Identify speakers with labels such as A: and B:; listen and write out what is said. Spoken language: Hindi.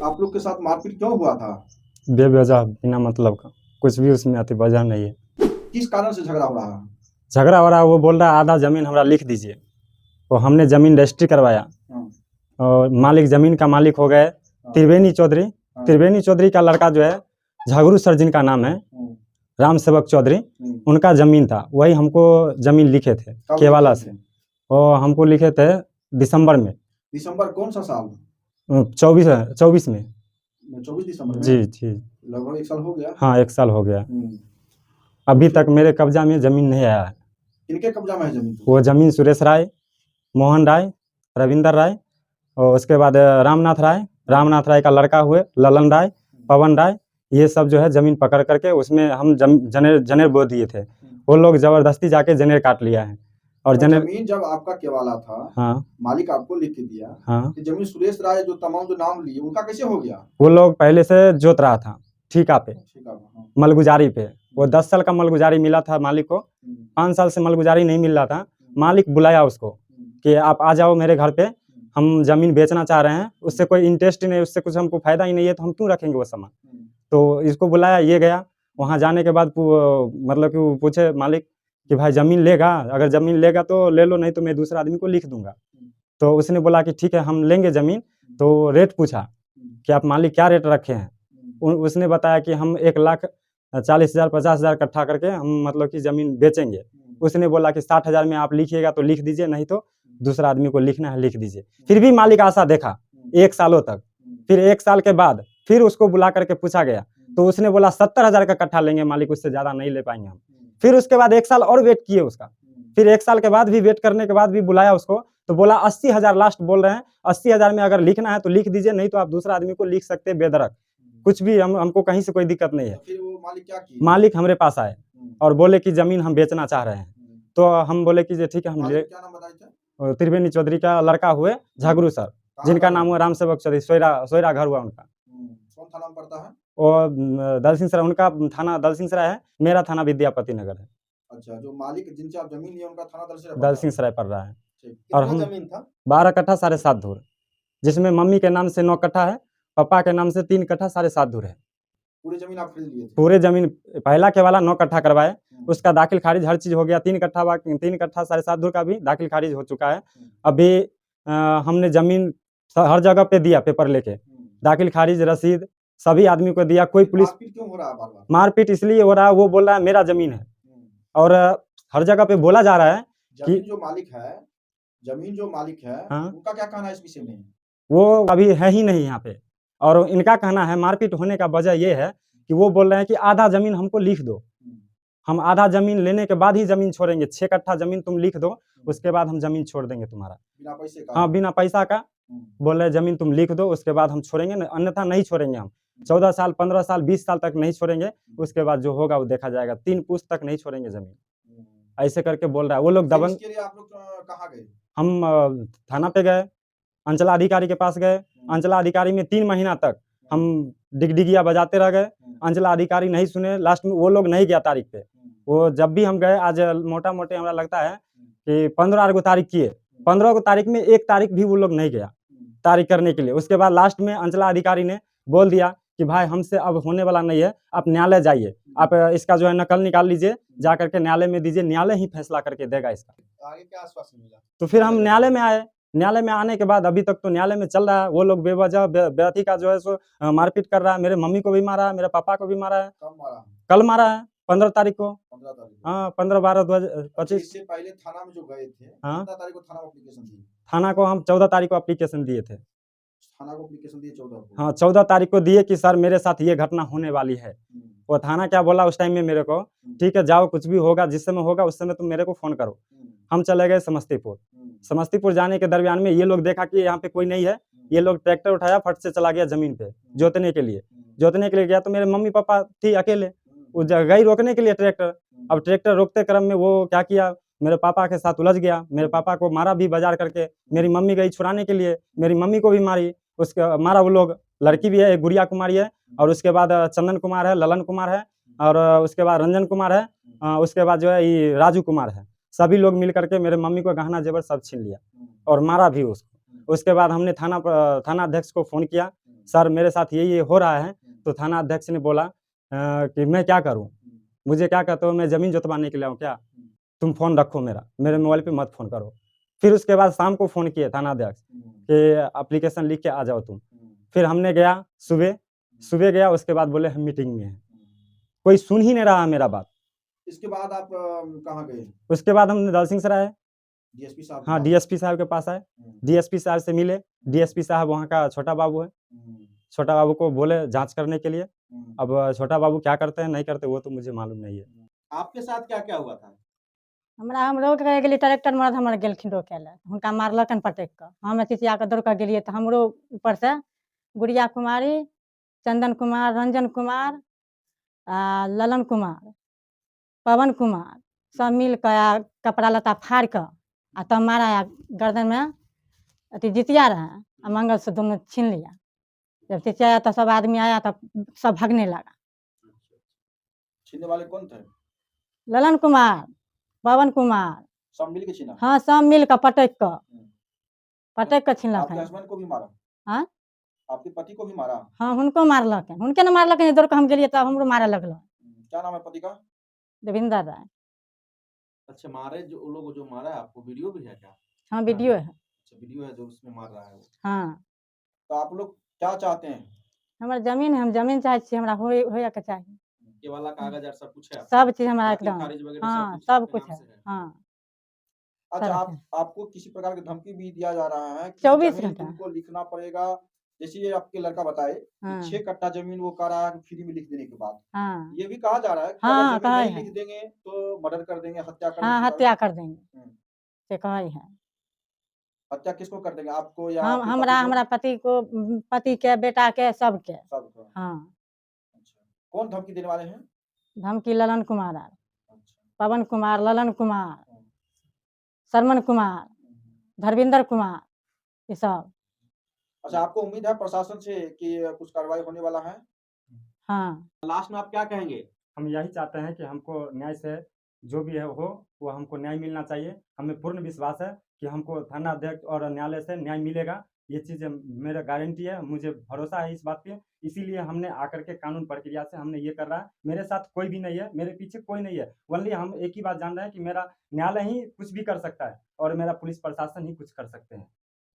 A: आप लोग के साथ मारपीट क्यों हुआ था?
B: बेवजह बिना मतलब का कुछ भी उसमें अति वजह नहीं है।
A: किस कारण से झगड़ा हो रहा है?
B: झगड़ा हो रहा है, वो बोल रहा है आधा जमीन हमरा लिख दीजिए। तो हमने जमीन रजिस्ट्री करवाया और मालिक जमीन का मालिक हो गए त्रिवेणी चौधरी। त्रिवेणी चौधरी का लड़का जो है झगरू सर जिनका नाम है राम सेवक चौधरी, उनका जमीन था, वही हमको जमीन लिखे थे केवाला से। और हमको लिखे थे दिसंबर में।
A: दिसंबर कौन सा साल?
B: 24 में।
A: 24 दिसंबर में?
B: जी जी,
A: लगभग 1 साल हो गया।
B: हाँ 1 साल हो गया। अभी तक मेरे कब्जा में जमीन नहीं आया है।
A: किनके कब्जा में है जमीन?
B: वो जमीन सुरेश राय, मोहन राय, रविंदर राय और उसके बाद रामनाथ राय का लड़का हुए ललन राय, पवन राय, ये सब जो है जमीन पकड़ करके उसमें हम जनेर बो दिए थे। वो लोग जबरदस्ती जाके जनेर काट लिया है। और
A: जमीन जब आपका केवाला था,
B: हाँ,
A: मालिक आपको लिख के दिया,
B: हाँ,
A: तो जमीन सुरेश राय जो तमाम जो नाम लिए उनका कैसे हो गया?
B: वो लोग पहले से जोत रहा था ठीका पे, मलगुजारी पे। वो 10 साल का मलगुजारी मिला था मालिक को, 5 साल से मलगुजारी नहीं मिल रहा था। मालिक बुलाया उसको कि आप आ जाओ मेरे घर पे, हम जमीन बेचना चाह रहे हैं, उससे कोई इंटरेस्ट नहीं, उससे कुछ हमको फायदा ही नहीं है, तो हम क्यों रखेंगे वो सामान। तो इसको बुलाया, ये गया। वहाँ जाने के बाद मतलब कि वो पूछे मालिक कि भाई जमीन लेगा, अगर जमीन लेगा तो ले लो, नहीं तो मैं दूसरा आदमी को लिख दूंगा। तो उसने बोला कि ठीक है हम लेंगे जमीन। तो रेट पूछा कि आप मालिक क्या रेट रखे हैं। उसने बताया कि हम 1,40,000 50,000 इकट्ठा करके हम मतलब कि जमीन बेचेंगे। उसने बोला कि 60,000 में आप लिखिएगा तो लिख दीजिए, नहीं तो दूसरा आदमी को लिखना है लिख दीजिए। फिर भी मालिक आशा देखा 1 सालों तक। फिर 1 साल के बाद फिर उसको बुला करके पूछा गया, तो उसने बोला 70,000 का कट्ठा लेंगे मालिक, उससे ज्यादा नहीं ले पाएंगे हम। फिर उसके बाद 1 साल और वेट किए उसका। फिर 1 साल के बाद भी वेट करने के बाद भी बुलाया उसको, तो बोला 80,000 लास्ट बोल रहे हैं, 80,000 में अगर लिखना है तो लिख दीजिए, नहीं तो आप दूसरा आदमी को लिख सकते हैं बेदरक, कुछ भी हमको कहीं से कोई दिक्कत नहीं है।
A: तो फिर वो मालिक क्या किए?
B: मालिक हमारे पास आए और बोले कि जमीन हम बेचना चाह रहे हैं। तो हम बोले कि ठीक है हम ले।
A: क्या नाम बताए थे?
B: त्रिवेणी चौधरी का लड़का हुए झगरू सर, जिनका नाम हुआ राम सेवक चौधरी, सोयरा घर हुआ उनका।
A: कौन थाना में पड़ता है?
B: और दलसिंहसराय, उनका थाना दलसिंहसराय है, मेरा थाना विद्यापति नगर है।
A: अच्छा, जो मालिक जिनसे आप जमीन लिए उनका थाना
B: दलसिंहसराय पड़ रहा है।
A: और हम जमीन था
B: 12 कट्ठा 7.5 धूर, जिसमें मम्मी के नाम से 9 कट्ठा है, पापा के नाम से 3 कट्ठा 7.5 धूर है।
A: पूरी जमीन आप खरीद लिए थे?
B: पूरे जमीन पहला के वाला 9 कट्ठा करवाए, उसका दाखिल खारिज हर चीज हो गया। 3 कट्ठा 7.5 धूर का भी दाखिल खारिज हो चुका है। अभी हमने जमीन हर जगह पे दिया, पेपर लेके दाखिल खारिज रसीद सभी आदमी को दिया। कोई पुलिस
A: मारपीट क्यों हो रहा है बार-बार?
B: मारपीट इसलिए हो रहा है, वो बोल रहा है मेरा जमीन है। और हर जगह पे बोला जा रहा है कि
A: जमीन जो मालिक है
B: हाँ,
A: उनका क्या कहना है इस विषय में?
B: वो अभी है ही नहीं यहाँ पे। और इनका कहना है मारपीट होने का वजह ये है कि वो बोल रहे हैं कि आधा जमीन हमको लिख दो, हम आधा जमीन लेने के बाद ही जमीन छोड़ेंगे। 6 कट्ठा जमीन तुम लिख दो, उसके बाद हम जमीन छोड़ देंगे तुम्हारा,
A: बिना पैसे का?
B: हाँ बिना पैसा का। बोल रहे जमीन तुम लिख दो, उसके बाद हम छोड़ेंगे, अन्यथा नहीं छोड़ेंगे हम। 14 साल 15 साल 20 साल तक नहीं छोड़ेंगे, उसके बाद जो होगा वो देखा जाएगा। 3 पुश्त तक नहीं छोड़ेंगे जमीन, ऐसे करके बोल रहा है। वो लोग दबंग।
A: इसके लिए आप लोग कहाँ गए?
B: हम थाना पे गए, अंचलाधिकारी के पास गए। अंचलाधिकारी में 3 महीना तक हम डिगडिगिया बजाते रह गए, अंचलाधिकारी नहीं सुने। लास्ट में वो लोग नहीं गया तारीख पे। वो जब भी हम गए, आज मोटा मोटे हमरा लगता है कि 15 को तारीख किए, 15 को तारीख में 1 तारीख भी वो लोग नहीं गया तारीख करने के लिए। उसके बाद लास्ट में अंचलाधिकारी ने बोल दिया कि भाई हमसे अब होने वाला नहीं है, आप न्यायालय जाइए, आप इसका जो है नकल निकाल लीजिए, जा करके न्यायालय में दीजिए, न्यायालय ही फैसला करके देगा इसका।
A: आगे क्या आश्वासन मिला?
B: तो फिर हम न्यायालय में आए। न्यायालय में आने के बाद अभी तक तो न्यायालय में चल रहा है। वो लोग बेवजह बेअती का जो है सो मारपीट कर रहा है। मेरे मम्मी को भी मारा है, मेरे पापा को भी मारा है।
A: कब मारा?
B: कल मारा है 15 तारीख को।
A: 15 तारीख को?
B: हाँ 15/12/2025।
A: इससे पहले थाना में जो गए थे,
B: हाँ,
A: कितना तारीख को थाना को एप्लीकेशन दी?
B: थाना को हम 14 तारीख को एप्लीकेशन दिए थे।
A: थाना को एप्लीकेशन दिए 14 को?
B: हाँ 14 तारीख को दिए कि सर मेरे साथ ये घटना होने वाली है। वो थाना क्या बोला उस टाइम में मेरे को, ठीक है जाओ, कुछ भी होगा जिस समय होगा उस समय तुम मेरे को फोन करो। हम चले गए समस्तीपुर। समस्तीपुर जाने के दरमियान में ये लोग देखा कि यहाँ पे कोई नहीं है। ये लोग ट्रैक्टर उठाया, फट से चला गया जमीन पे जोतने के लिए। जोतने के लिए गया तो मेरे मम्मी पापा थी अकेले, वो गई रोकने के लिए ट्रैक्टर। अब ट्रैक्टर रोकते क्रम में वो क्या किया, मेरे पापा के साथ उलझ गया। मेरे पापा को मारा भी बाजार करके। मेरी मम्मी गई छुड़ाने के लिए, मेरी मम्मी को भी मारी। उसके मारा वो लोग। लड़की भी है, एक गुड़िया कुमारी है, और उसके बाद चंदन कुमार है, ललन कुमार है, और उसके बाद रंजन कुमार है, उसके बाद जो है ये राजू कुमार है। सभी लोग मिल करके मेरे मम्मी को गहना जेवर सब छीन लिया और मारा भी उसको। उसके बाद हमने थाना अध्यक्ष को फोन किया। सर मेरे साथ ये हो रहा है। तो थाना अध्यक्ष ने बोला कि मैं क्या करूं, मुझे क्या कहते हो, मैं ज़मीन जोतवाने के लिए आऊँ क्या, तुम फ़ोन रखो मेरे मोबाइल पे मत फ़ोन करो। फिर उसके बाद शाम को फ़ोन किए थाना अध्यक्ष कि एप्लीकेशन लिख के आ जाओ तुम। फिर हमने गया, सुबह गया, उसके बाद बोले हम मीटिंग में हैं। कोई सुन ही नहीं रहा मेरा बात।
A: इसके बाद आप कहाँ गए?
B: उसके बाद हमने दलसिंह सराय,
A: डीएसपी साहब?
B: हाँ डीएसपी साहब के पास आए, डीएसपी साहब से मिले। डीएसपी साहब वहाँ का छोटा बाबू है, छोटा बाबू को बोले जांच करने के लिए। अब छोटा बाबू क्या करते हैं नहीं करते वो तो मुझे मालूम नहीं है।
A: आपके साथ क्या क्या हुआ था?
C: हम रोड के गेलिए, ट्रैक्टर मरद हमर गेलखिन रोके ले, हुनका मारलकन पटक के। हम चिचिया के दौड़ के गेलिए तो हमरो ऊपर से गुड़िया कुमारी, चंदन कुमार, रंजन कुमार, ललन कुमार, पवन कुमार सब मिल के कपड़ा लत्ता फाड़ के तब मारा। गर्दन में अथी जितिया रहा और मंगल से दोनों छीन लिया। जब चिचिया तो सब आदमी आया तब सब भागने लगा।
A: छीनने वाले कौन थे?
C: ललन कुमार, पवन कुमार,
A: सब मिल के छीना?
C: हाँ सब मिल के पटक के छीनलक
A: आपके
C: है।
A: हस्बैंड को भी मारा?
C: हाँ
A: आपके पति को भी मारा?
C: हाँ हुनको मारलक, हुनके न मारलक, दौड़ के हम गेलिए तब हमरो मारे लगल।
A: क्या नाम है पति का?
C: देविंदर राय।
D: अच्छा, मारे जो वो लोग जो मारा है, आपको वीडियो भी है क्या?
C: हाँ वीडियो है।
D: अच्छा, वीडियो है जो उसमें मार रहा है वो।
C: हाँ
A: तो आप लोग क्या चाहते हैं?
C: हमार जमीन है, हम जमीन चाहे छी, हमरा होए के चाहिए।
D: ये वाला कागज और सब कुछ है?
C: सब चीज हमारा
D: दाखिल
C: एकदम,
D: खारिज वगैरह
C: हाँ
D: सब
C: सब
D: कुछ
C: कुछ
D: आपके
C: है।
D: नाम से है?
C: हाँ
A: अच्छा,
C: सब है।
A: आपको किसी प्रकार की धमकी भी दिया जा रहा है कि
C: 24
A: जमीन
C: घंटा।
A: तुमको लिखना पड़ेगा? जैसे ये आपके लड़का बताए
C: हाँ।
A: कि 6 कट्टा जमीन वो कह रहा है फ्री में लिख देने के बाद।
C: हाँ
A: ये भी कहा जा रहा है कि
C: हाँ,
A: अगर जमीन
C: कहा
A: नहीं
C: है।
A: लिख देंगे तो मर्डर कर देंगे, हत्या कर
C: हाँ
A: देंगे।
C: हत्या कर देंगे,
A: हम्म,
C: से कही है।
A: हत्या किसको कर देंगे, आपको या
C: हम
A: आपके पति को?
C: हमरा पति को, पति के, बेटा के, सबके।
A: सबको?
C: हाँ
A: अच्छा, कौन धमकी देने वाले हैं?
C: धमकी ललन कुमार,
A: अच्छा,
C: पवन कुमार, ललन कुमार, सरमन कुमार, धर्मेंद्र कुमार, ये सब।
A: अच्छा, आपको उम्मीद है प्रशासन से कि कुछ कार्रवाई होने वाला है?
C: हाँ
D: लास्ट में आप क्या कहेंगे?
B: हम यही चाहते हैं कि हमको न्याय से जो भी है वो हमको न्याय मिलना चाहिए। हमें पूर्ण विश्वास है कि हमको थाना अध्यक्ष और न्यायालय से न्याय मिलेगा। ये चीज़ मेरा गारंटी है, मुझे भरोसा है इस बात पे। इसीलिए हमने आकर के कानून प्रक्रिया से हमने ये कर रहा है। मेरे साथ कोई भी नहीं है, मेरे पीछे कोई नहीं है। ओनली हम एक ही बात जान रहे हैं कि मेरा न्यायालय ही कुछ भी कर सकता है और मेरा पुलिस प्रशासन ही कुछ कर सकते हैं।